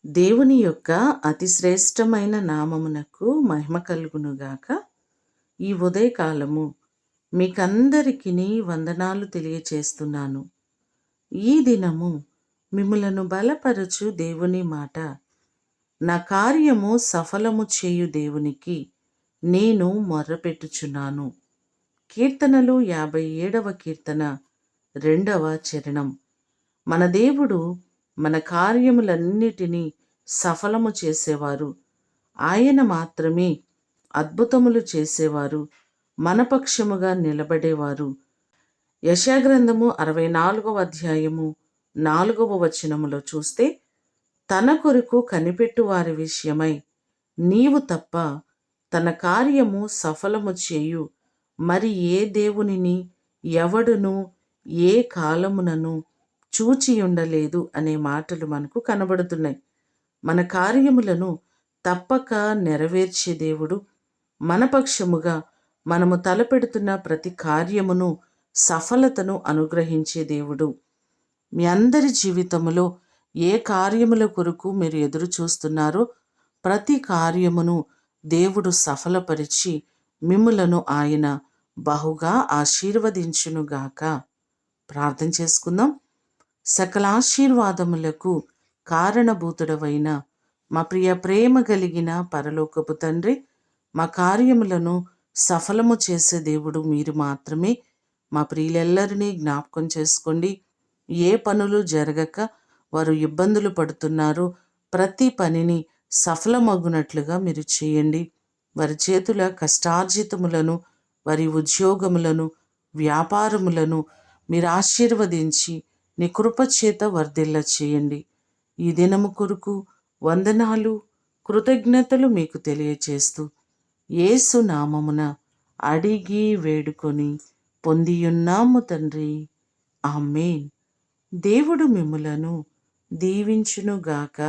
దేవుని యొక్క అతి శ్రేష్టమైన నామమునకు మహిమ కలుగునుగాక. ఈ ఉదయకాలము మీకందరికిని వందనాలు తెలియచేస్తున్నాను. ఈ దినము మిమ్ములను బలపరచు దేవుని మాట, నా కార్యము సఫలము చేయు దేవునికి నేను మొర్రపెట్టుచున్నాను. కీర్తనలు 57వ కీర్తన 2వ చరణం. మన దేవుడు మన కార్యములన్నిటినీ సఫలము చేసేవారు. ఆయన మాత్రమే అద్భుతములు చేసేవారు, మన పక్షముగా నిలబడేవారు. యెషయాగ్రంథము 64వ అధ్యాయము 4వ వచనములో చూస్తే, తన కొరకు కనిపెట్టు వారి విషయమై నీవు తప్ప తన కార్యము సఫలము చేయు మరి ఏ దేవునిని ఎవడును ఏ కాలమునను చూచియుండలేదు అనే మాటలు మనకు కనబడుతున్నాయి. మన కార్యములను తప్పక నెరవేర్చే దేవుడు, మన పక్షముగా మనము తలపెడుతున్న ప్రతి కార్యమును సఫలతను అనుగ్రహించే దేవుడు. మీ అందరి జీవితములో ఏ కార్యముల కొరకు మీరు ఎదురు చూస్తున్నారో ప్రతి కార్యమును దేవుడు సఫలపరిచి మిమ్ములను ఆయన బహుగా ఆశీర్వదించునుగాక. ప్రార్థన చేసుకుందాం. సకల ఆశీర్వాదములకు కారణభూతుడవైన మా ప్రియ ప్రేమ కలిగిన పరలోకపు తండ్రి, మా కార్యములను సఫలము చేసే దేవుడు మీరు మాత్రమే. మా ప్రియులెల్లరినీ జ్ఞాపకం చేసుకోండి. ఏ పనులు జరగక వారు ఇబ్బందులు పడుతున్నారో ప్రతి పనిని సఫలమగునట్లుగా మీరు చేయండి. వారి చేతుల కష్టార్జితములను, వారి ఉద్యోగములను, వ్యాపారములను మీరు ఆశీర్వదించి నీ కృపచేత వర్ధిల్ల చేయండి. ఈ దినము కొరకు వందనాలు, కృతజ్ఞతలు మీకు తెలియచేస్తూ యేసు నామమున అడిగి వేడుకొని పొందియున్నాము తండ్రి, ఆమేన్. దేవుడు మిమ్ములను దీవించునుగాక.